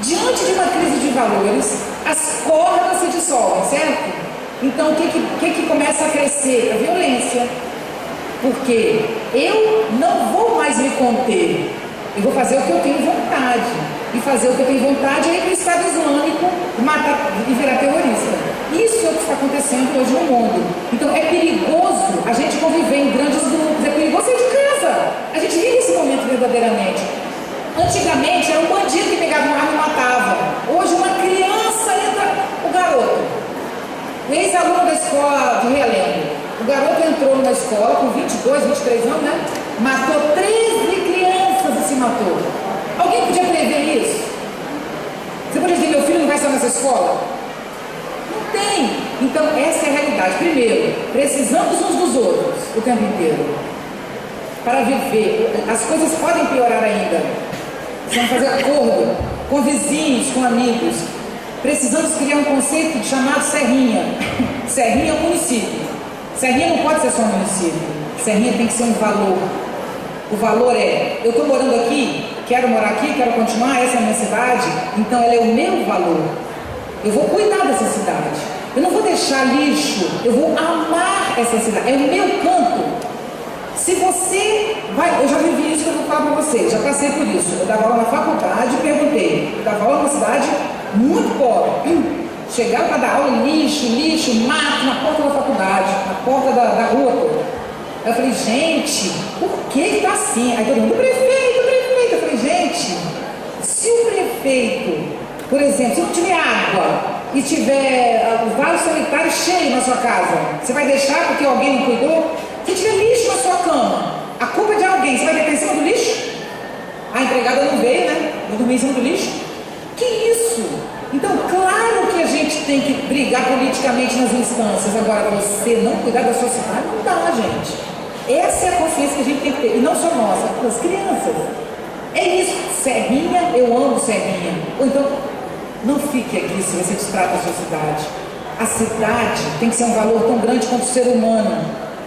Diante de uma crise de valores, as cordas se dissolvem, certo? Então, o que começa a crescer? A violência. Porque eu não vou mais me conter. Eu vou fazer o que eu tenho vontade. E fazer o que eu tenho vontade é ir para o Estado Islâmico matar e virar terrorista. Isso é o que está acontecendo hoje no mundo. Então, é perigoso a gente conviver em grandes grupos. É perigoso sair de casa. A gente vive esse momento verdadeiramente. Antigamente, era um bandido que pegava uma arma e matava. Hoje, uma criança entra... O garoto, ex-aluno da escola de Realengo. O garoto entrou numa escola com 22, 23 anos, né? Matou 13 crianças e se matou. Alguém podia prever isso? Você podia dizer, meu filho não vai estar nessa escola? Não tem. Então, essa é a realidade. Primeiro, precisamos uns dos outros o tempo inteiro. Para viver. As coisas podem piorar ainda. Precisamos fazer acordo com vizinhos, com amigos. Precisamos criar um conceito chamado Serrinha. Serrinha é um município. Serrinha não pode ser só um município. Serrinha tem que ser um valor. O valor é, eu estou morando aqui, quero morar aqui, quero continuar, essa é a minha cidade, então ela é o meu valor. Eu vou cuidar dessa cidade. Eu não vou deixar lixo, eu vou amar essa cidade. É o meu canto. Se você vai, eu já vivi isso que eu vou falar para você, já passei por isso. Eu dava aula na faculdade e perguntei, eu dava aula numa cidade muito pobre. Chegava para dar aula, lixo, mato, na porta da faculdade, na porta da rua toda. Eu falei, gente, por que está assim? Aí todo mundo, prefeito. Eu falei, gente, se o prefeito, por exemplo, se não tiver água e tiver o vaso sanitário cheio na sua casa, você vai deixar porque alguém não cuidou? Se tiver lixo na sua cama, a culpa é de alguém, você vai deitar em cima do lixo? A empregada não veio, né? Não dormiu em cima do lixo? Que isso? Então, claro que a gente tem que brigar politicamente nas instâncias. Agora, você não cuidar da sua cidade, não dá, gente. Essa é a consciência que a gente tem que ter. E não só nossa, das crianças. É isso. Serrinha, eu amo Serrinha. Ou então, não fique aqui se você destrata a sua cidade. A cidade tem que ser um valor tão grande quanto o ser humano.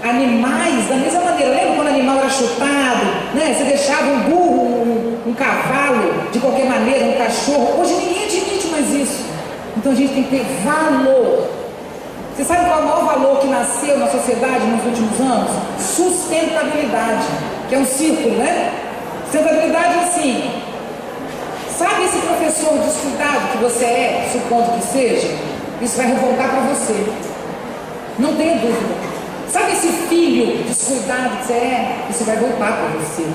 Animais, da mesma maneira. Lembra quando o animal era chutado? Né? Você deixava um burro, um cavalo, de qualquer maneira, um cachorro. Hoje ninguém admite mais isso. Então a gente tem que ter valor. Você sabe qual é o maior valor que nasceu na sociedade nos últimos anos? Sustentabilidade, que é um círculo, né? Sustentabilidade é assim. Sabe esse professor descuidado que você é, supondo que seja? Isso vai revoltar para você. Não tenha dúvida. Sabe esse filho descuidado que você é? Isso vai voltar para você.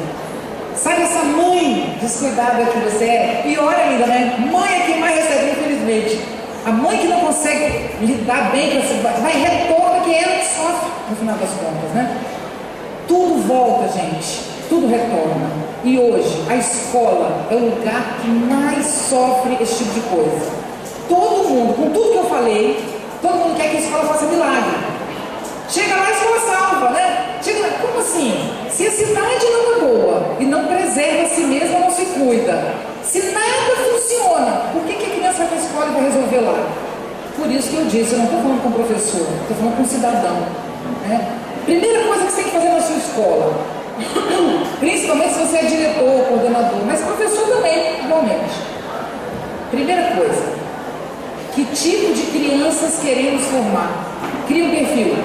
Sabe essa mãe descuidada que você é? Pior ainda, né? Mãe é quem mais recebe, infelizmente. A mãe que não consegue lidar bem com essa vai retorna que ela que sofre, no final das contas, né? Tudo volta, gente. Tudo retorna. E hoje, a escola é o lugar que mais sofre esse tipo de coisa. Todo mundo, com tudo que eu falei, todo mundo quer que a escola faça milagre. Chega lá e a escola salva, né? Chega lá, como assim? Se a cidade não é boa e não preserva a si mesma, não se cuida. Se nada funciona, por que a criança vai para a escola e vai resolver lá? Por isso que eu disse, eu não estou falando com o professor, estou falando com o cidadão. Né? Primeira coisa que você tem que fazer na sua escola, principalmente se você é diretor, coordenador, mas professor também, igualmente. Primeira coisa, que tipo de crianças queremos formar? Cria um perfil.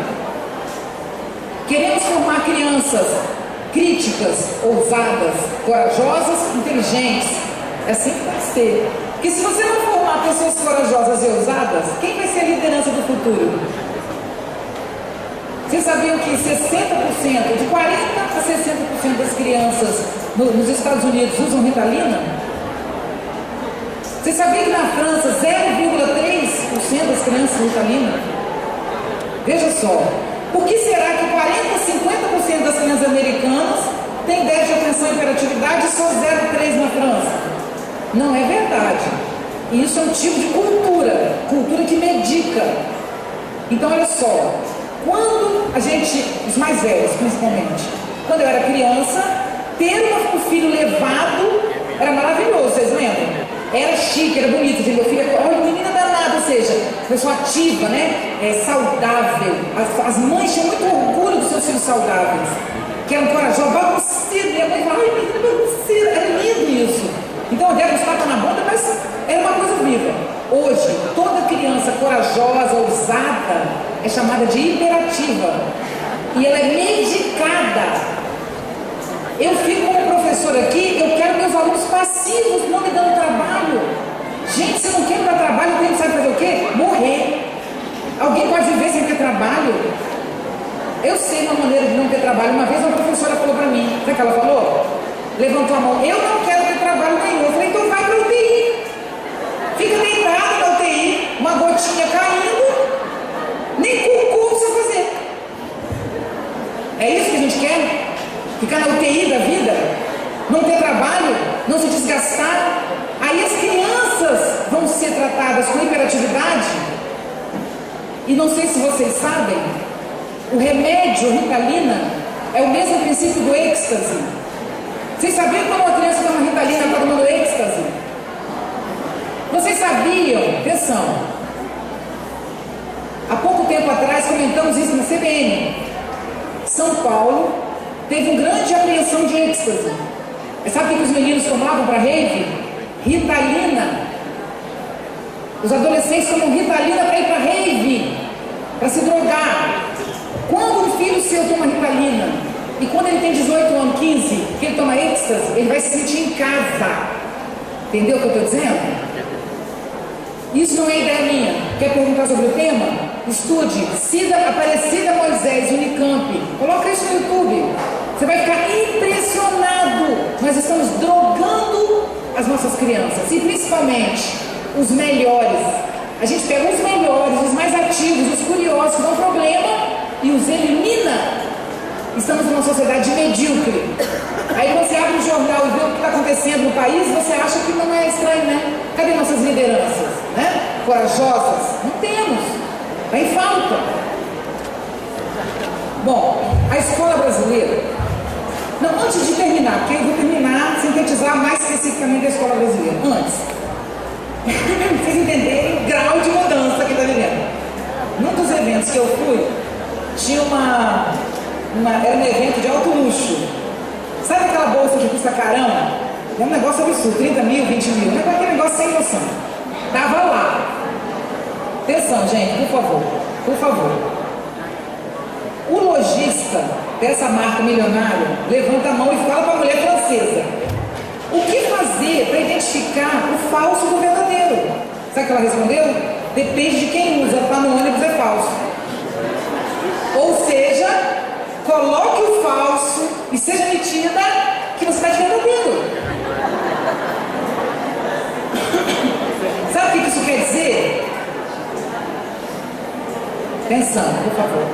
Queremos formar crianças críticas, ousadas, corajosas, inteligentes. É assim que vai ser. Porque se você não formar pessoas corajosas e ousadas, quem vai ser a liderança do futuro? Vocês sabiam que 60%, de 40% a 60% das crianças nos Estados Unidos usam Ritalina? Vocês sabiam que na França 0,3% das crianças usam Ritalina? Veja só. Por que será que 40% a 50% das crianças americanas têm déficit de atenção e hiperatividade e só 0,3% na França? Não é verdade. Isso é um tipo de cultura que medica. Então, olha só, quando a gente, os mais velhos principalmente, quando eu era criança, ter um filho levado era maravilhoso, vocês lembram? Era chique, era bonito, meu filho, olha, menina danada, ou seja, pessoa ativa, né? Saudável. As mães tinham muito orgulho dos seus filhos saudáveis, que eram corajosos, bagunceiro, minha mãe falava, ai, menina bagunceira, era lindo isso. Então eu devo uns tapas na bunda, mas era uma coisa viva. Hoje, toda criança corajosa, ousada, é chamada de hiperativa. E ela é medicada. Eu fico como professor aqui, eu quero meus alunos passivos, não me dando trabalho. Gente, se eu não quero dar trabalho, eu tenho que saber fazer o quê? Morrer. Alguém pode viver sem ter trabalho? Eu sei uma maneira de não ter trabalho. Uma vez uma professora falou para mim, sabe o que ela falou? Levantou a mão, eu não quero ter trabalho nenhum. Eu falei, então vai para a UTI. Fica deitado na UTI, uma gotinha caindo, nem concurso precisa fazer. É isso que a gente quer? Ficar na UTI da vida? Não ter trabalho? Não se desgastar? Aí as crianças vão ser tratadas com hiperatividade? E não sei se vocês sabem, o remédio Ritalina é o mesmo princípio do êxtase. Vocês sabiam que quando uma criança toma Ritalina está tomando êxtase? Vocês sabiam, atenção, há pouco tempo atrás comentamos isso na CBN. São Paulo teve uma grande apreensão de êxtase. Sabe o que os meninos tomavam para rave? Ritalina. Os adolescentes tomam Ritalina para ir para rave, para se drogar. Quando um filho seu toma Ritalina, e quando ele tem 18 anos, 15, que ele toma êxtase, ele vai se sentir em casa. Entendeu o que eu estou dizendo? Isso não é ideia minha. Quer perguntar sobre o tema? Estude Cida Aparecida Moisés, Unicamp. Coloca isso no YouTube. Você vai ficar impressionado. Nós estamos drogando as nossas crianças, e principalmente os melhores. A gente pega os melhores, os mais ativos, os curiosos que dão problema e os elimina. Estamos numa sociedade medíocre. Aí você abre o jornal e vê o que está acontecendo no país, você acha que não é estranho, né? Cadê nossas lideranças, né? Corajosas? Não temos. Está em falta. Bom, a escola brasileira. Não, antes de terminar, porque eu vou terminar, sintetizar mais especificamente a escola brasileira. Antes. Vocês entenderem o grau de mudança que está vivendo. Num dos eventos que eu fui, tinha era um evento de alto luxo. Sabe aquela bolsa que custa caramba? É um negócio absurdo, 30 mil, 20 mil. Não é aquele negócio sem noção. Tava lá. Atenção, gente, por favor. Por favor. O lojista dessa marca milionária levanta a mão e fala para a mulher francesa: o que fazer para identificar o falso do verdadeiro? Sabe o que ela respondeu? Depende de quem usa, tá no ônibus é falso. Ou seja, coloque o falso e seja nítida que você está de verdadeiro. Sabe o que isso quer dizer? Atenção, por favor.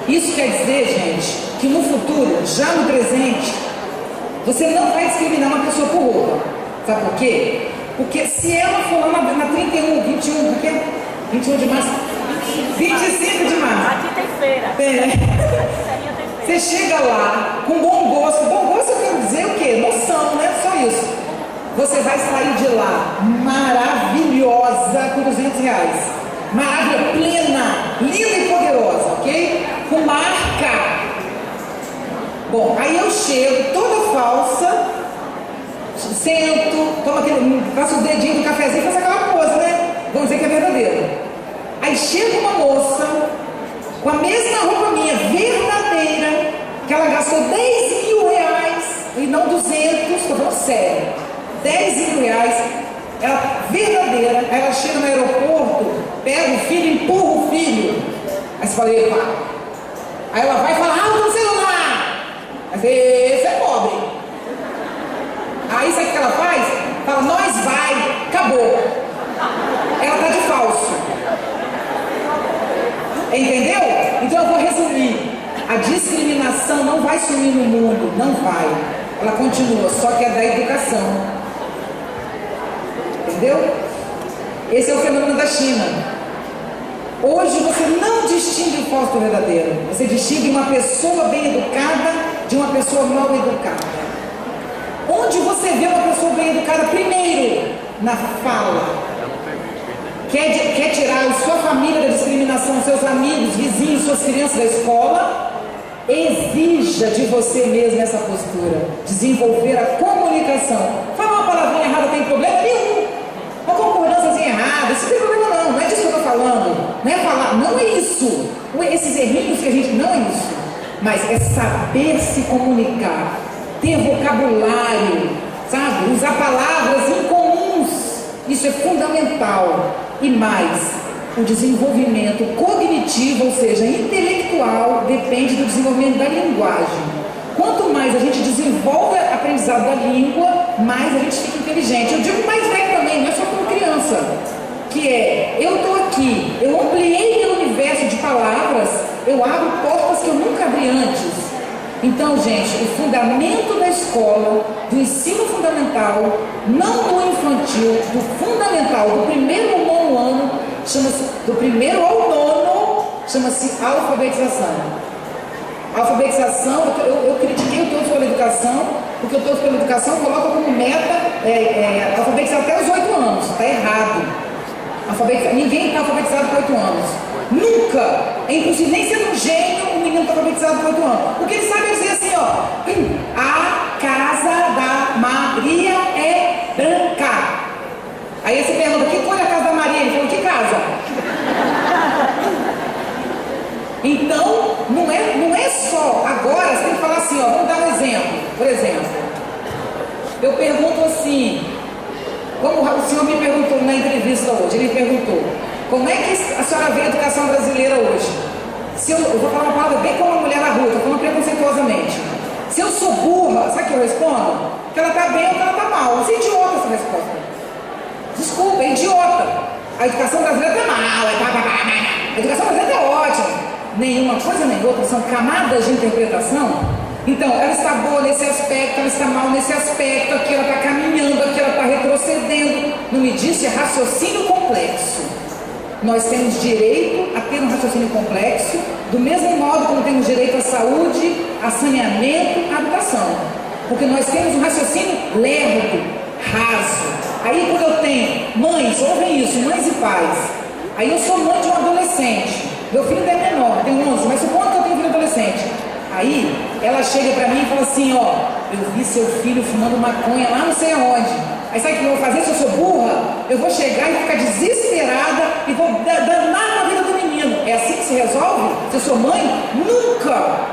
Isso quer dizer, gente, que no futuro, já no presente, você não vai discriminar uma pessoa por roupa. Sabe por quê? Porque se ela for lá na 31, 21, por quê? 21 de março? 25 de março. Aqui tem feira. Você chega lá com bom gosto. Bom gosto eu quero dizer o quê? Noção, né? Só isso. Você vai sair de lá maravilhosa com R$200. Maravilha, plena, linda e poderosa, ok? Com marca. Bom, aí eu chego toda falsa, sento, tomo aquele, faço os dedinhos do cafezinho, faço aquela pose, né? Vamos dizer que é verdadeiro. Aí chega uma moça com a mesma roupa minha, verdadeira, que ela gastou R$10 mil e não 200, estou falando sério, R$10 mil, ela verdadeira. Aí ela chega no aeroporto, pega o filho, empurra o filho. Aí você fala: epa. Aí ela vai e fala: ah, no celular. Aí você: esse é pobre. Aí sabe o que ela faz? Fala: nós vai, acabou. Ela tá de falso. Entendeu? Então eu vou resumir. A discriminação não vai sumir no mundo, não vai. Ela continua, só que é da educação. Entendeu? Esse é o fenômeno da China. Hoje você não distingue o falso do verdadeiro. Você distingue uma pessoa bem educada de uma pessoa mal educada. Onde você vê uma pessoa bem educada? Primeiro, na fala. Quer tirar a sua família da discriminação, seus amigos, vizinhos, suas crianças da escola? Exija de você mesmo essa postura, desenvolver a comunicação. Falar uma palavrinha errada tem problema nenhum. Uma concordância errada, isso não tem problema não, não é disso que eu estou falando. Não é falar, não é isso. Esses errinhos que a gente, não é isso. Mas é saber se comunicar, ter vocabulário, sabe? Usar palavras incomuns. Isso é fundamental. E mais, o desenvolvimento cognitivo, ou seja, intelectual, depende do desenvolvimento da linguagem. Quanto mais a gente desenvolve o aprendizado da língua, mais a gente fica inteligente. Eu digo mais velho também, não é só como criança. Que é, eu estou aqui, eu ampliei meu universo de palavras, eu abro portas que eu nunca abri antes. Então, gente, o fundamento da escola, do ensino fundamental, não do infantil, do fundamental, do primeiro ao nono ano, chama-se, do primeiro ao nono, chama-se alfabetização. Alfabetização, eu critiquei o Todos pela Educação, porque o Todos pela Educação coloca como meta alfabetizar até os 8 anos, está errado. Ninguém está alfabetizado com 8 anos. Nunca! É impossível, nem sendo um gênio, o menino está alfabetizado com 8 anos. O que ele sabe é dizer assim, ó, a casa da Maria é branca. Aí você pergunta, que cor é a casa da Maria? Ele falou, que casa? Então, não é só, agora você tem que falar assim, ó, vamos dar um exemplo. Por exemplo, eu pergunto assim, como o senhor me perguntou na entrevista hoje, ele perguntou, como é que a senhora vê a educação brasileira hoje? Se eu vou falar uma palavra bem como uma mulher na rua, estou falando preconceituosamente. Se eu sou burra, sabe o que eu respondo? Que ela está bem ou que ela está mal. Isso é idiota essa resposta. Desculpa, é idiota. A educação brasileira está mal, a educação brasileira é ótima. Nenhuma coisa nem outra, são camadas de interpretação. Então, ela está boa nesse aspecto, ela está mal nesse aspecto, aqui ela está caminhando, aqui ela está retrocedendo. Não me disse raciocínio complexo. Nós temos direito a ter um raciocínio complexo, do mesmo modo como temos direito à saúde, a saneamento, à educação. Porque nós temos um raciocínio lerdo, raso. Aí quando eu tenho, mães, ouvem isso, mães e pais. Aí eu sou mãe de um adolescente. Meu filho é menor, tem 11, mas supondo que eu tenho um filho adolescente. Aí ela chega pra mim e fala assim, ó, eu vi seu filho fumando maconha lá não sei aonde. Aí sabe o que eu vou fazer se eu sou burra? Eu vou chegar e ficar desesperada e vou danar na vida do menino. É assim que se resolve? Se eu sou mãe? Nunca!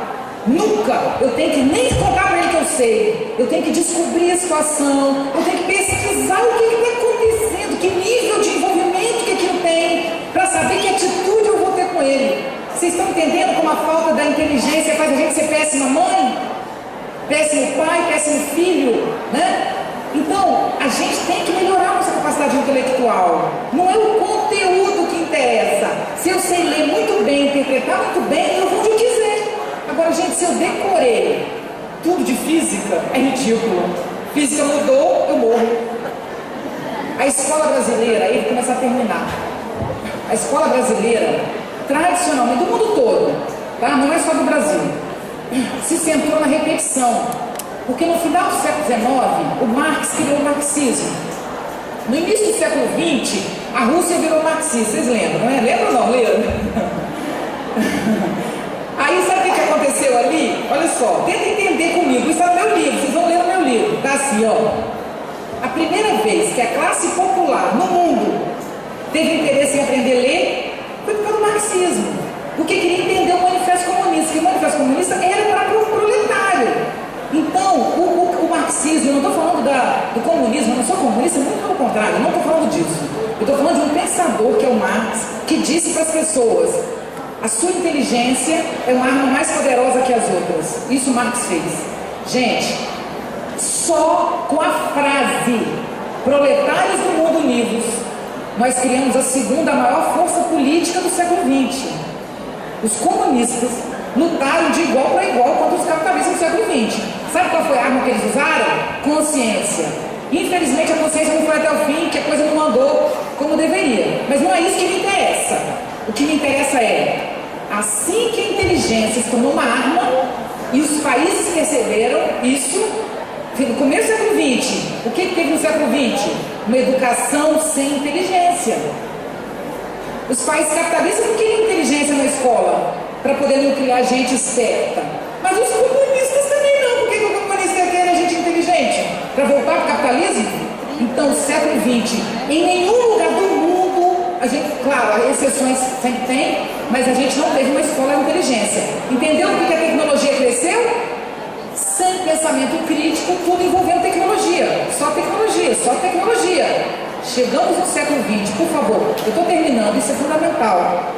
Eu tenho que nem contar pra ele que eu sei. Eu tenho que descobrir a situação, eu tenho que pesquisar o que está acontecendo, que nível de envolvimento que aquilo tem, para saber que atitude eu vou ter com ele. Vocês estão entendendo como a falta da inteligência faz a gente ser péssima mãe? Péssimo pai, péssimo filho, né? Então, a gente tem que melhorar a nossa capacidade intelectual. Não é o conteúdo que interessa. Se eu sei ler muito bem, interpretar muito bem, eu vou onde eu quiser. Agora, gente, se eu decorei tudo de física, é ridículo. Física mudou, eu morro. A escola brasileira, aí vou começar a terminar. A escola brasileira, tradicionalmente, do mundo todo, tá? Não é só do Brasil, se centrou na repetição. Porque no final do século XIX, o Marx criou o marxismo. No início do século XX, a Rússia virou marxista. Vocês lembram, não é? Lembram ou não? Leram? Aí sabe o que aconteceu ali? Olha só, tenta entender comigo. Isso é no meu livro, vocês vão ler no meu livro. Tá assim, ó. A primeira vez que a classe popular no mundo teve interesse em aprender a ler foi por causa do marxismo. Porque queria entender o manifesto comunista. Que o manifesto comunista era para o proletário. Então, o marxismo, eu não estou falando do comunismo, eu não sou comunista, muito pelo contrário, eu não estou falando disso. Eu estou falando de um pensador, que é o Marx, que disse para as pessoas, a sua inteligência é uma arma mais poderosa que as outras. Isso Marx fez. Gente, só com a frase proletários do mundo univos, nós criamos a segunda maior força política do século XX. Os comunistas lutaram de igual para igual contra os capitalistas do século XX. Sabe qual foi a arma que eles usaram? Consciência. Infelizmente a consciência não foi até o fim, que a coisa não andou como deveria. Mas não é isso que me interessa. O que me interessa é, assim que a inteligência se tornou uma arma, e os países perceberam isso, no começo do século XX, o que teve no século XX? Uma educação sem inteligência. Os países capitalistas não queriam inteligência na escola, para poder criar gente esperta. Mas os comunistas também não. Por que o comunista quer a gente inteligente? Para voltar para o capitalismo? Então, século XX, em nenhum lugar do mundo, a gente, claro, exceções sempre tem, mas a gente não teve uma escola de inteligência. Entendeu por que a tecnologia cresceu? Sem pensamento crítico, tudo envolvendo tecnologia. Só tecnologia, só tecnologia. Chegamos no século XX, por favor, eu estou terminando, isso é fundamental.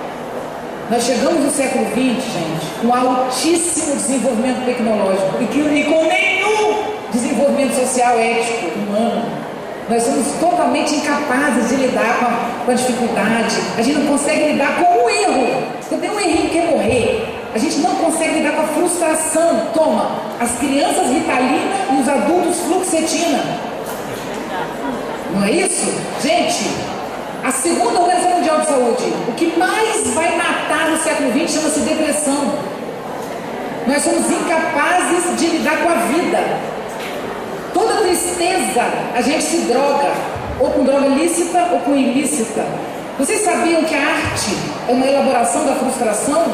Nós chegamos no século XX, gente, com altíssimo desenvolvimento tecnológico e com nenhum desenvolvimento social, ético, humano. Nós somos totalmente incapazes de lidar com a dificuldade. A gente não consegue lidar com o erro. Se tem um errinho que quer morrer, a gente não consegue lidar com a frustração. Toma, as crianças Ritalina e os adultos Fluoxetina. Não é isso? Gente, a segunda Organização Mundial de Saúde, o que mais vai matar no século XX chama-se depressão. Nós somos incapazes de lidar com a vida. Toda tristeza, a gente se droga, ou com droga lícita ou com ilícita. Vocês sabiam que a arte é uma elaboração da frustração?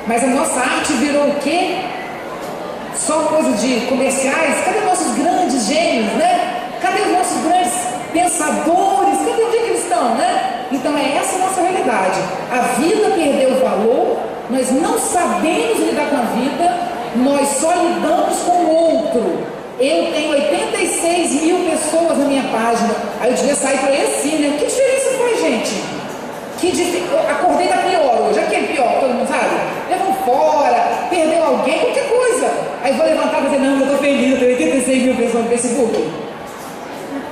Mas a nossa arte virou o quê? Só coisa de comerciais? Cadê nossos grandes gênios, né? Cadê os nossos grandes pensadores? Cadê onde é que eles estão, né? Então é essa a nossa realidade. A vida perdeu valor, nós não sabemos lidar com a vida, nós só lidamos com o outro. Eu tenho 86 mil pessoas na minha página, aí eu devia sair para esse, né? Que diferença faz, gente? Eu acordei da pior hoje, aqui é pior, todo mundo sabe? Levou fora, perdeu alguém, qualquer coisa. Aí vou levantar e dizer, não, eu estou feliz, eu tenho 86 mil pessoas no Facebook.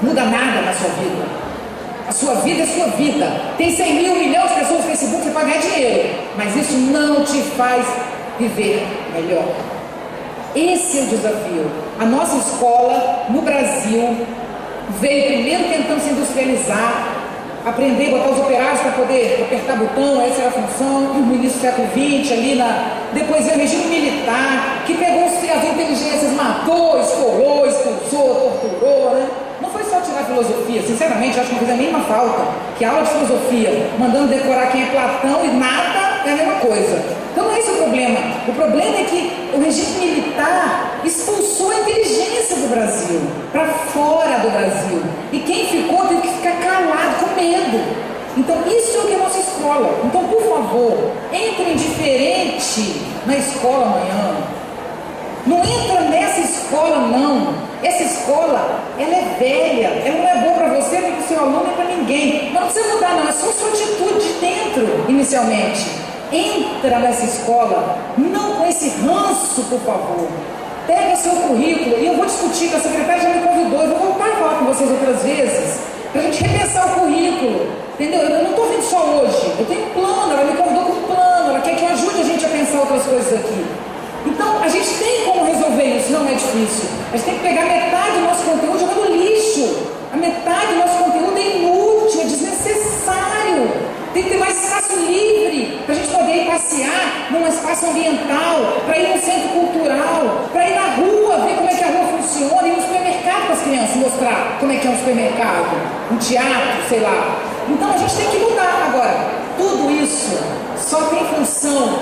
Muda nada na sua vida. A sua vida é sua vida. Tem 100 mil, 1 milhão de pessoas no Facebook, você vai ganhar dinheiro. Mas isso não te faz viver melhor. Esse é o desafio. A nossa escola no Brasil veio primeiro tentando se industrializar, aprender a botar os operários para poder apertar botão, essa era a função, no início do século XX, depois veio o regime militar, que pegou as inteligências, matou, esfolou, expulsou, torturou, né? Não foi só tirar filosofia, sinceramente, eu acho que não fez a mínima falta, que a aula de filosofia, mandando decorar quem é Platão e nada, é a mesma coisa. Então não é esse o problema. O problema é que o regime militar expulsou a inteligência do Brasil, para fora do Brasil. E quem ficou teve que ficar calado, com medo. Então isso é o que é a nossa escola. Então, por favor, entrem diferente na escola amanhã. Não entra nessa escola, não. Essa escola, ela é velha, ela não é boa para você, nem para o seu aluno, nem para ninguém. Mas não precisa mudar, não. É só sua atitude de dentro, inicialmente. Entra nessa escola, não com esse ranço, por favor. Pega seu currículo, e eu vou discutir, que a secretária já me convidou, eu vou voltar a falar com vocês outras vezes, para a gente repensar o currículo, entendeu? Eu não estou vindo só hoje, eu tenho um plano, ela me convidou com um plano, ela quer que eu ajude a gente a pensar outras coisas aqui. Então, a gente tem como resolver isso, não é difícil. A gente tem que pegar metade do nosso conteúdo e jogar no lixo. A metade do nosso conteúdo é inútil, é desnecessário. Tem que ter mais espaço livre para a gente poder ir passear num espaço ambiental, para ir no centro cultural, para ir na rua, ver como é que a rua funciona, ir no supermercado para as crianças, mostrar como é que é um supermercado, um teatro, sei lá. Então a gente tem que mudar. Agora, tudo isso só tem função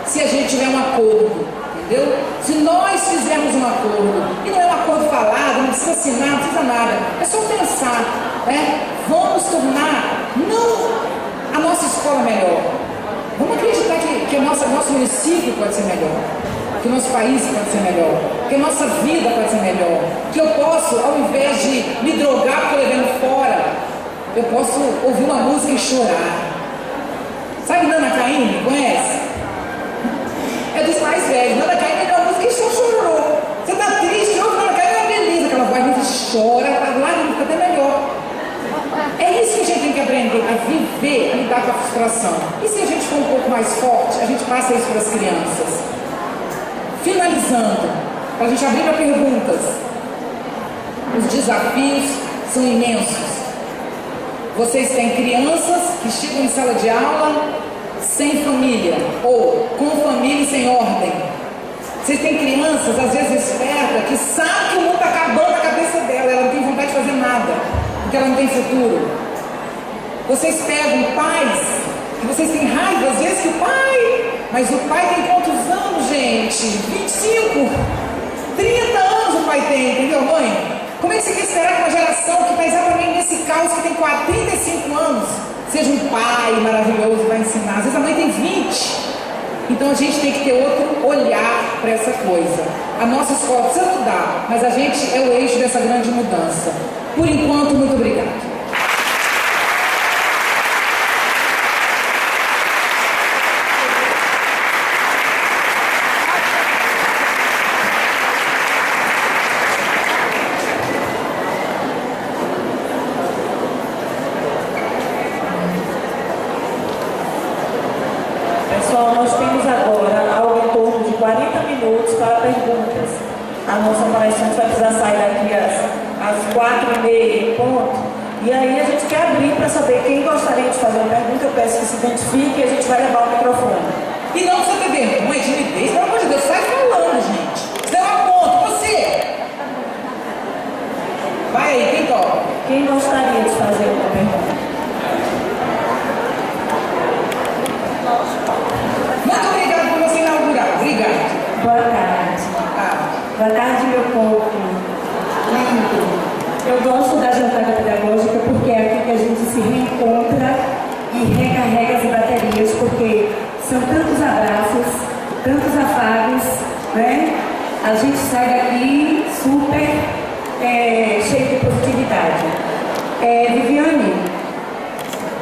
se a gente tiver um acordo, entendeu? Se nós fizermos um acordo, e não é um acordo falado, não precisa assinar, não precisa nada, é só pensar, né? Vamos tornar, não a nossa escola melhor. Vamos acreditar que nosso município pode ser melhor, que o nosso país pode ser melhor, que a nossa vida pode ser melhor, que eu posso, ao invés de me drogar porque eu levei fora, eu posso ouvir uma música e chorar. Sabe Nana Caymmi? Conhece? É dos mais velhos. Nana Caymmi é uma música que só chorou. Você está triste, ouve Nana Caymmi, é uma beleza, aquela voz chora, a lágrima fica até melhor. É isso que a gente tem que aprender, a viver, a lidar com a frustração. E se a gente for um pouco mais forte, a gente passa isso para as crianças. Finalizando, para a gente abrir para perguntas. Os desafios são imensos. Vocês têm crianças que chegam em sala de aula sem família, ou com família e sem ordem. Vocês têm crianças, às vezes espertas, que sabem que o mundo está acabando na cabeça dela, ela não tem vontade de fazer nada, porque ela não tem futuro. Vocês pegam pais, que vocês têm raiva, às vezes, que o pai Mas o pai tem quantos anos, gente? 25, 30 anos o pai tem, entendeu, mãe? Como é que você quer esperar que uma geração que está exatamente nesse caos, que tem 35 anos, seja um pai maravilhoso, vai ensinar? Às vezes a mãe tem 20. Então a gente tem que ter outro olhar para essa coisa. A nossa escola precisa mudar, mas a gente é o eixo dessa grande mudança. Por enquanto, muito obrigada. Pessoal, nós temos agora algo em torno de 40 minutos para perguntas. A nossa palestrante vai precisar sair daqui às 4h30, ponto. E aí a gente quer abrir para saber quem gostaria de fazer uma pergunta. Eu peço que se identifique e a gente vai levar o microfone. E não precisa ter vergonha, timidez, pelo amor de Deus, sai falando, gente. Você é uma ponta, você. Vai aí, quem toca? Quem gostaria de fazer uma pergunta? Muito obrigada por você inaugurar. Obrigado. Boa tarde. Boa tarde, meu povo. Lindo. Eu gosto da jornada pedagógica porque é aqui que a gente se reencontra e recarrega as baterias, porque são tantos abraços, tantos afagos, né? A gente sai daqui super cheio de positividade. Viviane,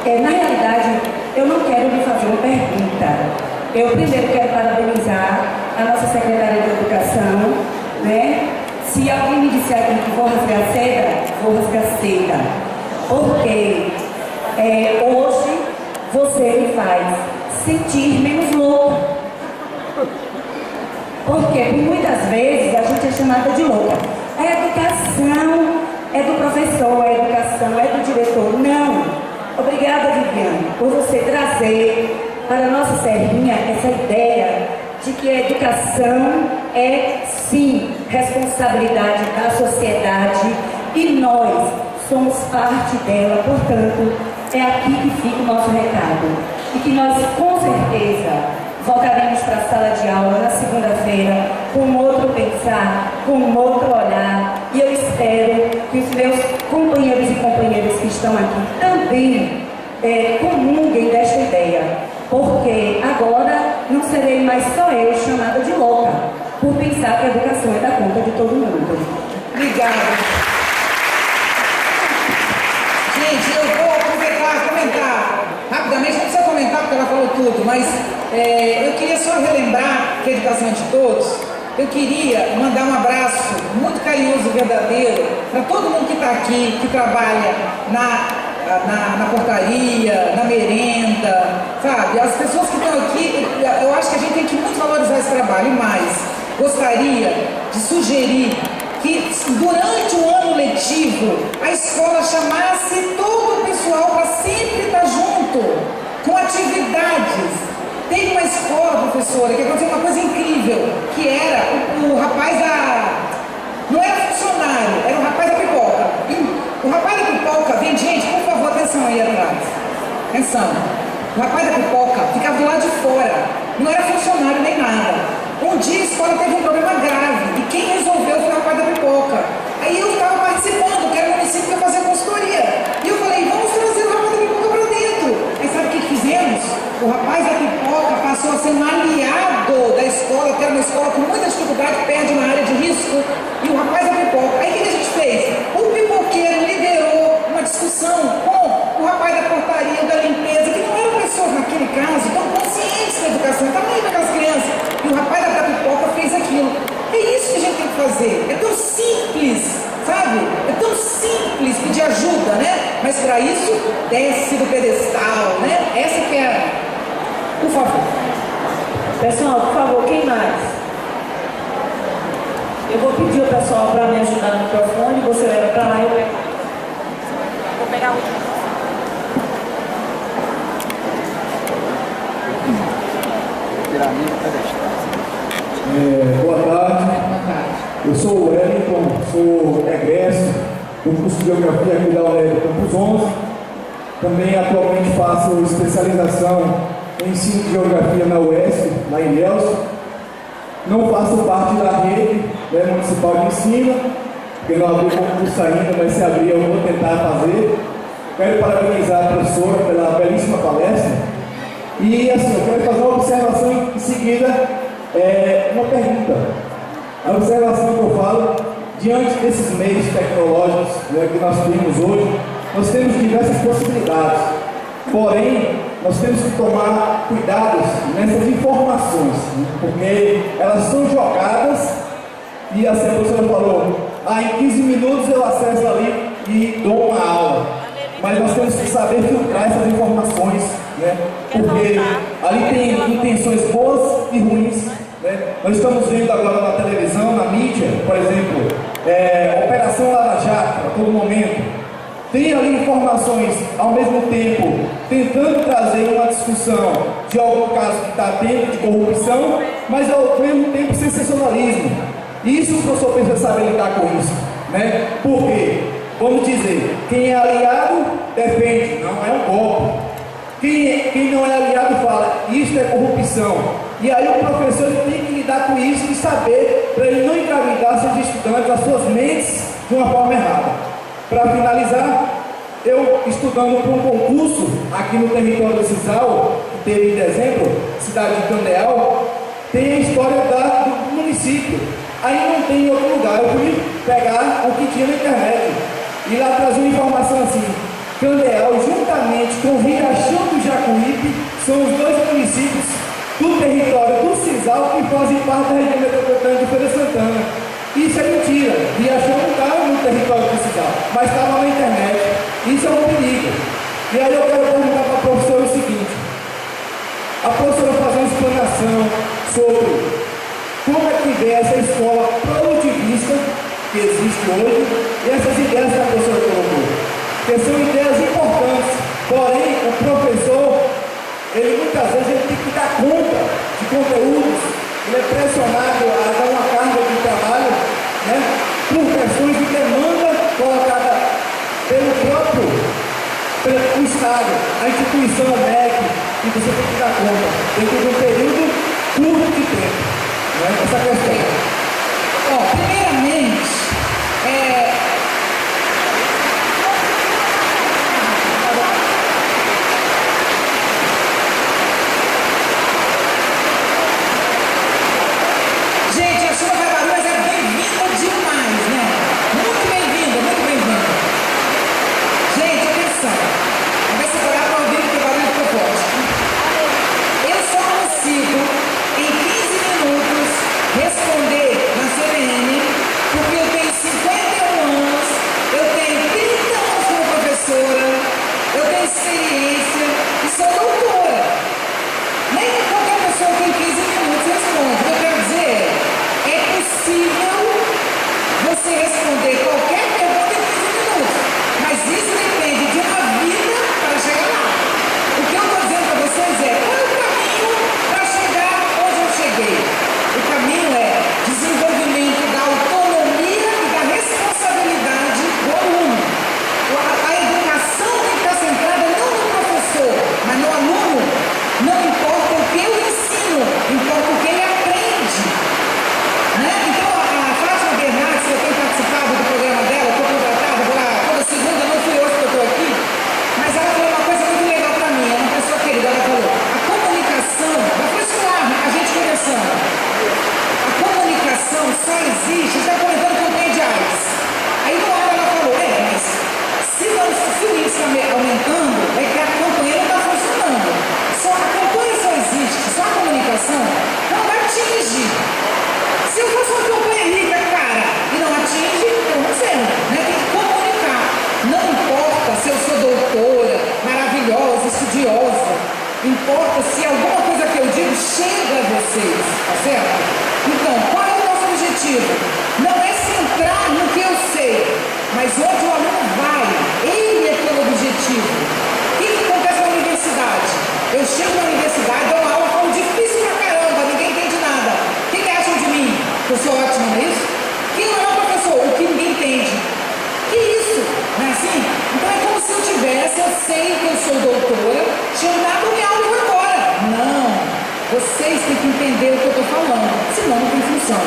na realidade, eu não quero lhe fazer uma pergunta. Eu primeiro quero parabenizar a nossa secretária de Educação, né? Se alguém me disser aqui que vou rasgar seda, vou rasgar seda. Porque hoje você me faz sentir menos louca. Porque por muitas vezes a gente é chamada de louca. A educação é do professor, a educação é do diretor. Não. Obrigada, Viviane, por você trazer para a nossa Serrinha essa ideia de que a educação é, sim, responsabilidade da sociedade e nós somos parte dela, portanto, é aqui que fica o nosso recado. E que nós, com certeza, voltaremos para a sala de aula na segunda-feira com um outro pensar, com um outro olhar. E eu espero que os meus companheiros e companheiras que estão aqui também comunguem desta ideia. Porque agora não serei mais só eu chamada de louca, por pensar que a educação é da conta de todo mundo. Obrigada. Gente, eu vou aproveitar e comentar rapidamente, não precisa comentar porque ela falou tudo, mas eu queria só relembrar que a educação é de todos. Eu queria mandar um abraço muito carinhoso e verdadeiro para todo mundo que está aqui, que trabalha na portaria, na merenda, sabe? As pessoas que estão aqui, eu acho que a gente tem que muito valorizar esse trabalho. E mais, gostaria de sugerir que durante o ano letivo a escola chamasse todo o pessoal para sempre estar junto, com atividades. Tem uma escola, professora, que aconteceu uma coisa incrível, que era o rapaz não era funcionário, era o rapaz da pipoca. O rapaz da pipoca, vem, gente, por favor, atenção aí atrás. Atenção. O rapaz da pipoca ficava do lado de fora, não era funcionário nem nada. Um dia a escola teve um problema grave e quem resolveu foi o rapaz da pipoca. Aí eu estava participando, que era o município que ia fazer a consultoria. E eu falei, vamos trazer o rapaz da pipoca para dentro. Aí sabe o que fizemos? O rapaz da pipoca passou a ser um aliado da escola, que era uma escola com muita dificuldade, perde na área de risco. E o rapaz da pipoca, aí o que a gente fez? O pipoqueiro liderou uma discussão com o rapaz da portaria, da limpeza, que não eram pessoas naquele caso tão conscientes da educação, estavam aí para as crianças. E o rapaz da pipoca fez aquilo. É isso que a gente tem que fazer. É tão simples, sabe? É tão simples pedir ajuda, né? Mas para isso, desce do pedestal, né? Essa que é a... Por favor. Pessoal, por favor, quem mais? Eu vou pedir ao pessoal para me ajudar no microfone, você leva para lá e eu pego. Vou pegar o último. Boa tarde. Eu sou o Wellington, sou egresso do curso de Geografia aqui da UNEB Campus 11. Também atualmente faço especialização no ensino de geografia na UES, lá em Ilhéus. Não faço parte da rede, né, municipal de ensino, porque não abri concurso ainda, mas se abrir eu vou tentar fazer. Quero parabenizar a professora pela belíssima palestra. E assim, eu quero fazer uma observação em seguida, uma pergunta. A observação que eu falo, diante desses meios tecnológicos, né, que nós temos hoje, nós temos diversas possibilidades. Porém, nós temos que tomar cuidados nessas informações, né, porque elas são jogadas e assim a professora falou, em 15 minutos eu acesso ali e dou uma aula. Mas nós temos que saber filtrar essas informações, né, porque ali tem intenções boas e ruins. Né? Nós estamos vendo agora na televisão, na mídia, por exemplo, Operação Lava Jato, a todo momento. Tem ali informações, ao mesmo tempo, tentando trazer uma discussão de algum caso que está tendo de corrupção, mas ao mesmo tempo sensacionalismo. Isso o professor precisa saber lidar com isso, né? Porque, vamos dizer, quem é aliado defende, não é um golpe. Quem não é aliado fala, isso é corrupção. E aí o professor tem que lidar com isso e saber, para ele não engravidar seus estudantes, as suas mentes, de uma forma errada. Para finalizar, eu estudando para um concurso aqui no território do Cisal, que teve em dezembro, cidade de Candeal, tem a história do município. Aí não tem em outro lugar, eu fui pegar o que tinha na internet. E lá trazia uma informação assim, Candeal, juntamente com Riachão do Jacuípe, são os dois municípios do território do Cisal que fazem parte da região metropolitana de Feira de Santana. Isso é mentira. Riachão não estava no território do Cisal, mas estava na internet. Isso é um perigo. E aí eu quero perguntar para a professora o seguinte. A professora fazer uma explanação sobre como é que vê essa escola produtivista que existe hoje e essas ideias que a professora colocou. Porque são ideias importantes. Porém, o professor, ele muitas vezes ele tem que dar conta de conteúdos, ele é pressionado a dar uma carga de trabalho, né, por questões de demanda colocada pelo Estado, a instituição MEC, e você tem que dar conta dentro de um período curto de tempo, né, essa questão. Bom, primeiramente, gente, a chuva vai barulho, mas é bem-vinda demais, né? Muito bem-vinda, muito bem-vinda. Gente, atenção. Vamos ver se eu olhar para ouvir porque o barulho ficou forte. Eu só consigo, em 15 minutos, responder na CNN, porque eu tenho 51 anos, eu tenho 30 anos como professora, eu tenho experiência e sou doutora. Nem qualquer pessoa que em 15 minutos responde. O que eu quero dizer é possível você responder qualquer pergunta em 15 minutos, mas isso depende de uma vida para chegar lá. O que eu estou dizendo para vocês é qual é o caminho para chegar onde eu cheguei. O caminho é desenvolvimento da autonomia e da responsabilidade do aluno. A educação tem que estar centrada não no professor, mas no aluno. Não importa o que eu ensino, importa o que ele aprende. Né? Então, a Fátima Bernardes, eu tenho participado do programa dela, estou contratada, vou lá toda segunda, não fui hoje que eu estou aqui, mas ela falou uma coisa muito legal para mim, é uma pessoa querida, ela falou, a comunicação, vai funcionar, a gente conversando, a comunicação só existe, está comentando campanha de AIDS. Aí uma hora ela falou, mas se o índice está aumentando, é que a campanha não está funcionando. Só a campanha só existe, só a comunicação não atinge. Se eu fosse uma campanha rica, cara, e não atinge, eu não sei, né? Tem que comunicar. Não importa se eu sou doutora, maravilhosa, estudiosa. Importa se alguma coisa que eu digo chega a vocês, tá certo? Então, qual é o nosso objetivo? Não é centrar no que eu sei, mas onde o aluno vai. Ele é que é o objetivo. O que acontece na universidade? Eu chego na universidade, dou uma aula, falo difícil pra caramba, ninguém entende nada. O que acham de mim? Eu sou ótimo, não é isso? Quem não é o professor? O que ninguém entende. Que isso? Não é assim? Então é como se eu tivesse, eu sei que eu sou doutora, tinha dado minha aula e vou embora. Não. vocês têm que entender o que eu estou falando, senão não tem função.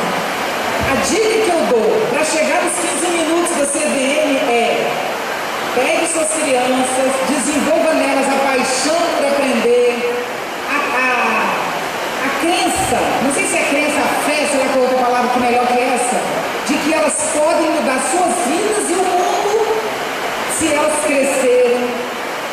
A dica que eu dou para chegar nos 15 minutos da CDM é: pegue suas crianças, desenvolva nelas a paixão por aprender, a crença, não sei se é crença, a fé, sei lá qual outra palavra que é melhor que essa, de que elas podem mudar suas vidas e o mundo se elas crescerem,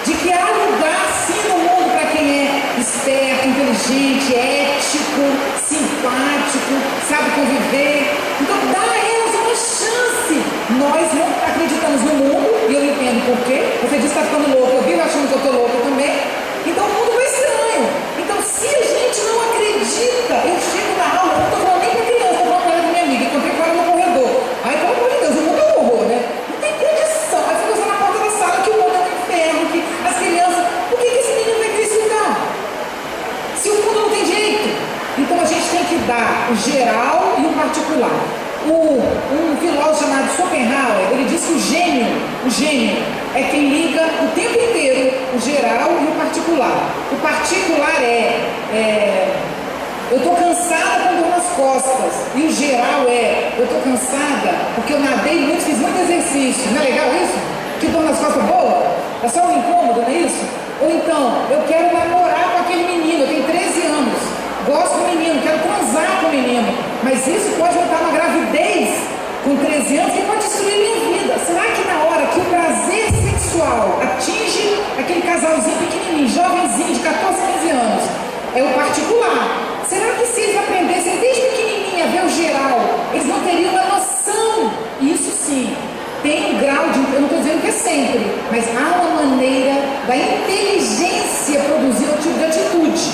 de que há lugar sim no mundo para quem é esperto, inteligente, ético, simpático, sabe conviver. Então dá a elas uma chance. Nós não acreditamos no mundo, e eu entendo por quê. Você disse que está ficando louco, eu vivo achando que eu estou louco também. Então o mundo vai estranho. Então se a gente não acredita, eu chego na aula, não estou falando nem para criança, estou falando para ela da minha amiga, encontrei com ela no corredor. Aí, pelo amor de Deus, o mundo é um horror, né? Não tem condição. Aí fica na porta da sala que o mundo é um inferno, que as crianças, por que esse menino vai querer estudar? Se o mundo não tem jeito. Então a gente tem que dar o geral e o particular. Um filósofo chamado Schopenhauer, ele diz que o gênio é quem liga o tempo inteiro o geral e o particular. O particular eu estou cansada com dor nas costas. E o geral eu estou cansada porque eu nadei muito, fiz muito exercício. Não é legal isso? Que dor nas costas boa? É só um incômodo, não é isso? Ou então, eu quero namorar com aquele menino, eu tenho 13 anos, gosto do menino, quero transar com o menino, mas isso pode me dar uma gravidez com 13 anos que pode destruir minha vida. Será que na hora que o prazer sexual atinge aquele casalzinho pequenininho, jovenzinho de 14, 15 anos, é o particular? Será que se eles aprendessem desde pequenininho a ver o geral, eles não teriam uma noção? Isso sim. Tem um grau de, eu não estou dizendo que é sempre, mas há uma maneira da inteligência produzir um tipo de atitude.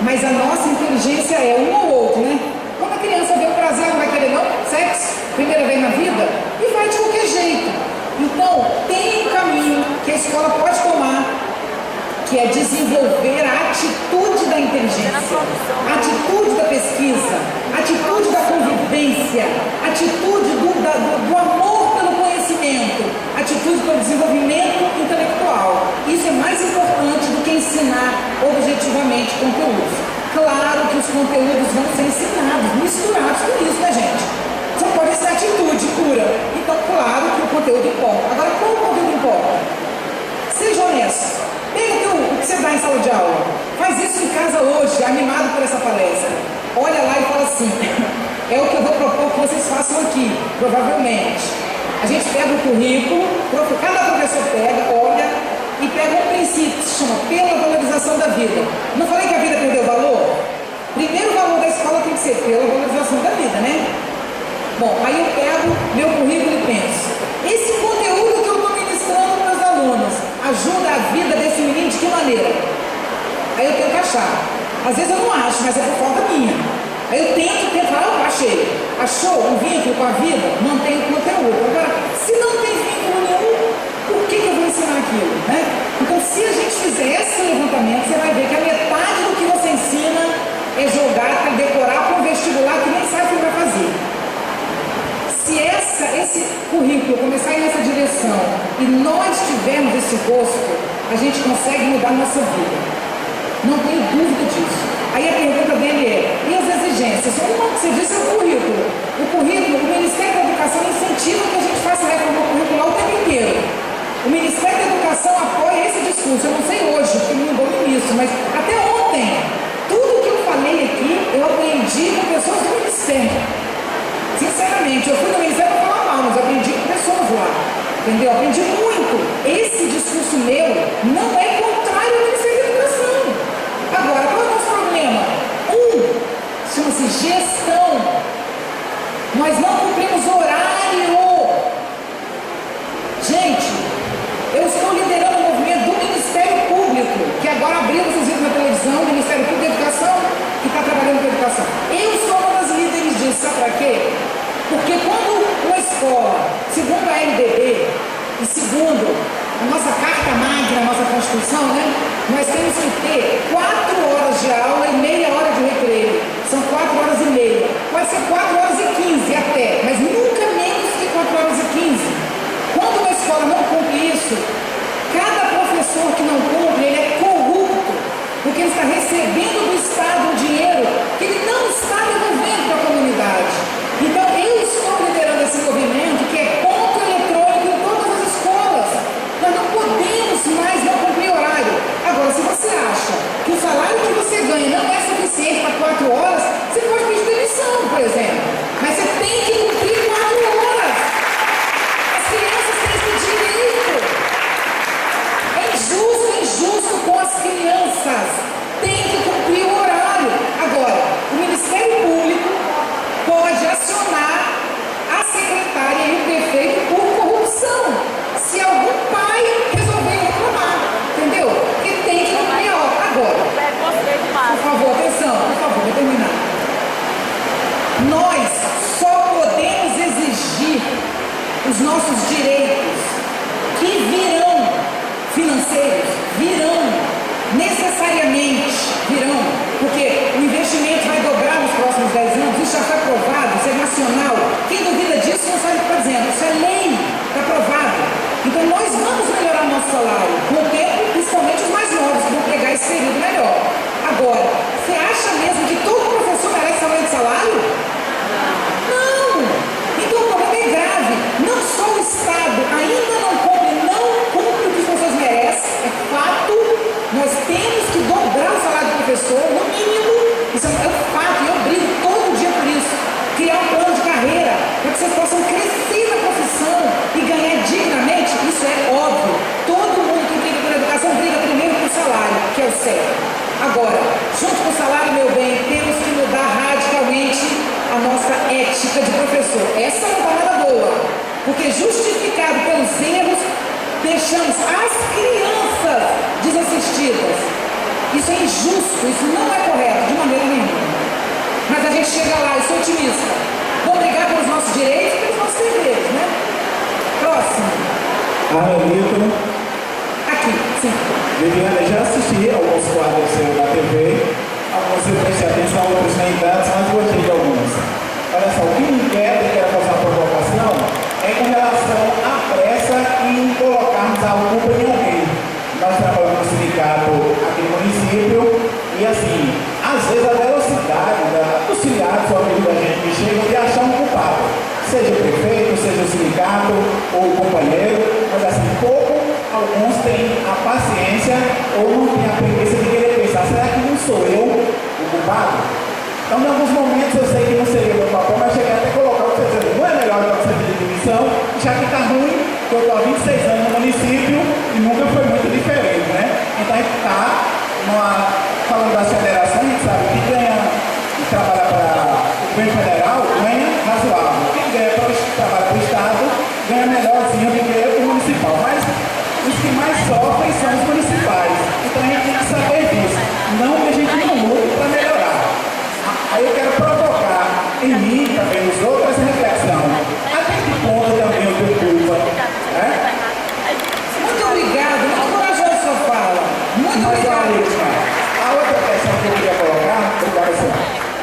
Mas a nossa inteligência é um ou outro, né? Quando a criança vê o prazer, não vai querer não? Sexo, primeira vez na vida, e vai de qualquer jeito. Então, tem um caminho que a escola pode tomar, que é desenvolver a atitude da inteligência, a atitude da pesquisa, a atitude da convivência, a atitude do amor pelo conhecimento, a atitude pelo desenvolvimento intelectual. Isso é mais importante do que ensinar objetivamente conteúdos. Claro que os conteúdos vão ser ensinados, misturados com isso, né, gente? Só pode ser atitude pura. Então, claro que o conteúdo importa. Agora, qual o conteúdo importa? Seja honesto. Pega o que você dá em sala de aula. Faz isso em casa hoje, animado por essa palestra. Olha lá e fala assim: é o que eu vou propor que vocês façam aqui, provavelmente. A gente pega o currículo, cada professor pega, olha, e pega um princípio que se chama pela valorização da vida. Não falei que a vida perdeu valor? Primeiro valor da escola tem que ser pela valorização da vida, né? Bom, aí eu pego meu currículo e penso: esse conteúdo que eu estou ministrando para os alunos ajuda a vida desse menino de que maneira? Aí eu tento achar. Às vezes eu não acho, mas é por falta minha. Aí eu tento falar, achei. Achou um vínculo com a vida? Mantém o conteúdo. Agora, se não tem vínculo nenhum, por que eu vou ensinar aquilo? Né? Então, se a gente fizer esse levantamento, você vai ver que a metade do que você ensina é jogar para decorar para um vestibular que nem sabe o que vai fazer. Se esse currículo começar a ir nessa direção e nós tivermos esse gosto, a gente consegue mudar a nossa vida. Não tenho dúvida disso. Aí a pergunta dele é: e as exigências? Uma que você disse é o currículo. O Ministério da Educação incentiva que a gente faça reforma curricular o tempo inteiro. O Ministério da Educação apoia esse discurso. Eu não sei hoje, porque não mudou no início, mas até ontem, tudo que eu falei aqui, eu aprendi com pessoas do Ministério. Sinceramente, eu fui no Ministério para falar mal, mas eu aprendi com pessoas lá. Entendeu? Eu aprendi muito. Esse discurso meu não é contrário ao Ministério da Educação. Agora, qual é o nosso problema? Chama-se gestão. Nós não cumprimos horário. Gente, eu estou liderando o movimento do Ministério Público, que agora abriu, vocês viram na televisão, o Ministério Público da Educação, que está trabalhando com a educação. Eu sou uma das líderes disso, sabe para quê? Porque quando uma escola, segundo a LDB e segundo a nossa Carta Magna, a nossa Constituição, né, nós temos que ter 4 horas de aula e meia hora de recreio. São 4 horas e meia. Pode ser 4 horas e 15 até, mas nunca menos que 4 horas e 15. Quando uma escola não cumpre isso, cada professor que não cumpre, ele é corrupto, porque ele está recebendo do Estado um dinheiro as crianças têm que cumprir o horário. Agora, o Ministério Público pode acionar a secretária e o prefeito por corrupção, se algum pai resolver reclamar, entendeu? Porque tem que cumprir a hora. Agora, por favor, atenção, por favor, vou terminar. Nós só podemos exigir os nossos direitos, que virão financeiros, virão, necessariamente virão, porque o investimento vai dobrar nos próximos 10 anos, isso já foi aprovado, isso é nacional. Quem duvida disso não sabe o que está dizendo, isso é lei, está aprovado. Então nós vamos melhorar nosso salário, com o tempo, principalmente os mais novos, que vão pegar esse período melhor. Agora, você acha mesmo que todo professor merece aumento de salário? Não! Então o problema é grave. Não só o Estado ainda não cumpre o que as pessoas merecem, é fato, nós temos que dobrar o salário do professor, no mínimo, isso é um fato, e eu brigo todo dia por isso. Criar um plano de carreira, para que vocês possam crescer na profissão e ganhar dignamente, isso é óbvio. Todo mundo que briga por educação briga primeiro por salário, que é o certo. Agora, junto com o salário, meu bem, temos que mudar radicalmente a nossa ética de professor. Essa não está nada boa, porque justificado pelos erros, deixamos as crianças desassistidas. Isso é injusto, isso não é correto, de maneira nenhuma. Mas a gente chega lá, eu sou otimista. Vamos brigar pelos nossos direitos e pelos nossos deveres, né? Próximo. Arnolito. Aqui, sim. Viviana, já assisti alguns quadros seus na TV. Alguns eu prestei atenção, outros nem tanto, mas gostei de alguns. Olha só, o que me inquieta e quero fazer uma provocação é com relação à pressa em colocarmos a culpa em alguém. Nós trabalhamos no sindicato aqui no município e, assim, às vezes a velocidade dos sindicatos, o amigo da gente que chega de achar um culpado, seja o prefeito, seja o sindicato ou o companheiro, mas assim, alguns têm a paciência ou não têm a preguiça de querer pensar, será que não sou eu o culpado? Então, em alguns momentos eu sei que não seria meu papel, mas cheguei até a colocar o que você diz, não é melhor que você pedir demissão, já que está ruim, que eu estou há 26 anos no município e nunca foi muito diferente, né? Então a gente está falando das federações, a gente sabe que ganha e trabalha para o governo federal, ganha razoável. Quem ganha trabalha para o Estado, ganha melhorzinho do que o municipal. Mas os que mais sofrem são os municipais. Então a gente tem que saber disso. Não que a gente não lute para melhorar. Aí eu quero provocar em mim, também nos outros, essa reflexão. Até que ponto também eu tenho culpa? Muito obrigado, muito corajoso sua fala. Muito obrigado. A outra questão que eu queria colocar,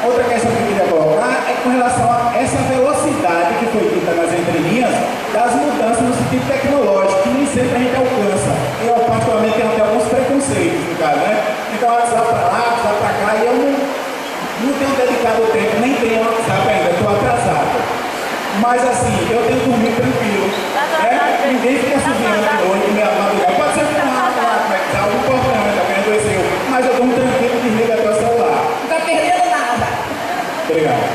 outra questão que eu queria colocar é com relação a essa velocidade que foi dita nas entrelinhas das mudanças no sentido tecnológico, que nem sempre a gente alcança. Eu, particularmente, tenho até alguns preconceitos, no caso, né? Então, WhatsApp para lá, WhatsApp para cá, e eu não tenho dedicado o tempo, nem tenho WhatsApp ainda, estou atrasado. Mas, assim, eu tenho dormido tranquilo, né? Ninguém fica subindo de noite, meia madrugada. Pode ser que algo importante, também adoeceu, mas eu durmo tranquilo e desligo até o celular. Não está perdendo nada. Obrigado.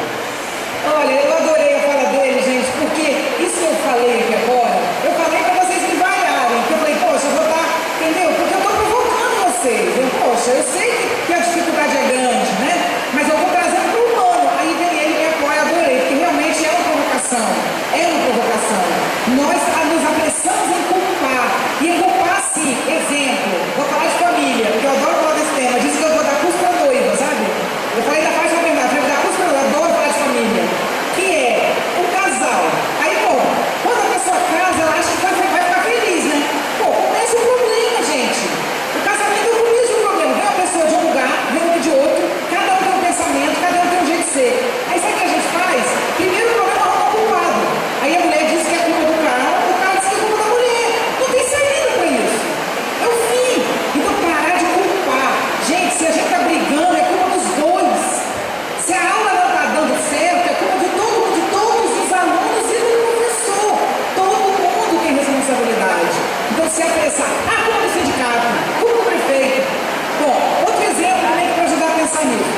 Olha, eu adorei a fala dele, gente, porque isso que eu falei aqui agora, eu falei para vocês me vaiarem, que eu falei, poxa, eu vou estar, entendeu? Porque eu estou provocando vocês, poxa, eu sei que a dificuldade é grande, né? Mas eu vou trazendo para o humano, aí vem ele me apoia, adorei, porque realmente é uma provocação, Nós nos apressamos em culpar, e em culpar assim, exemplo, vou falar de família, porque eu adoro falar desse tema, disse que eu vou dar curso para noiva, sabe? Eu falei da parte da verdade, eu vou dar curso para noiva, eu adoro falar de família, que é um casal. Aí, pô, quando a pessoa casa, ela acha que vai ficar feliz, né? Pô, começa o problema, gente. O casamento é o começo do problema. Vem uma pessoa de um lugar, vem uma de outro, cada um tem um pensamento, cada um tem um jeito de ser. Aí sabe o que a gente faz? Primeiro o problema é o culpado. Aí a mulher diz que é culpa do cara diz que é culpa da mulher. Não tem saída pra isso. É o fim. Então parar de culpar. Gente, se a gente tá brigando, é culpa dos dois. Se a aula não tá dando certo, é culpa de todo mundo, de todos os alunos e do professor. Todo mundo tem responsabilidade. Então se apressar, culpa do sindicato, culpa do prefeito. Bom, outro exemplo também para ajudar a pensar nisso.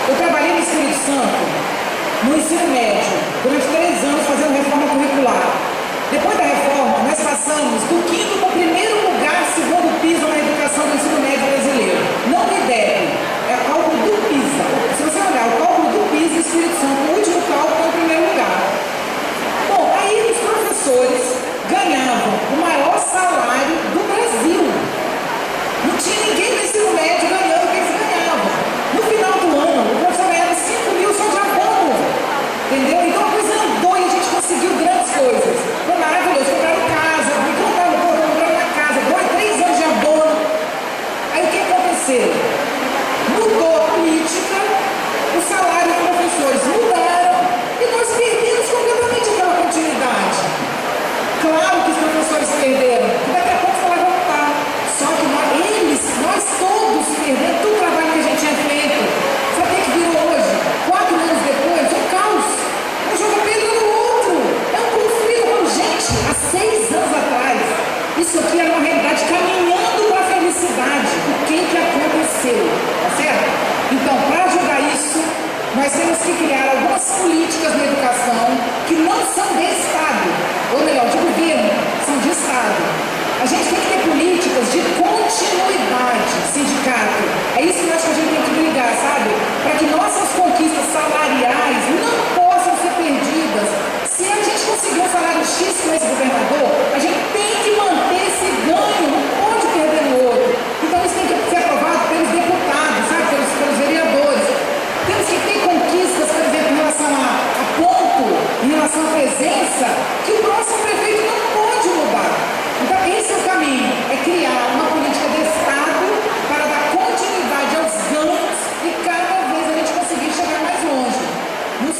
Eu trabalhei no Espírito Santo, no ensino médio, durante 3 anos fazendo reforma curricular. Depois da reforma, nós passamos do 5º para o 1º lugar, segundo piso na educação do Isso aqui é uma realidade caminhando para a felicidade. O que aconteceu? Tá certo? Então, para ajudar isso, nós temos que criar algumas políticas na educação que não são de Estado, ou melhor, de governo, são de Estado. A gente tem que ter políticas de continuidade, sindicato. É isso que eu acho que a gente tem que brigar, sabe? Para que nossas conquistas salariais não possam ser perdidas. Se a gente conseguir um salário X com esse governador, a gente tem que manter esse ganho, não pode perder no outro. Então isso tem que ser aprovado pelos deputados, sabe? Pelos vereadores. Temos que ter conquistas, por exemplo, em relação a ponto, em relação à presença, que o próximo prefeito não pode mudar. Então esse é o caminho, é criar uma política de Estado para dar continuidade aos ganhos e cada vez a gente conseguir chegar mais longe. No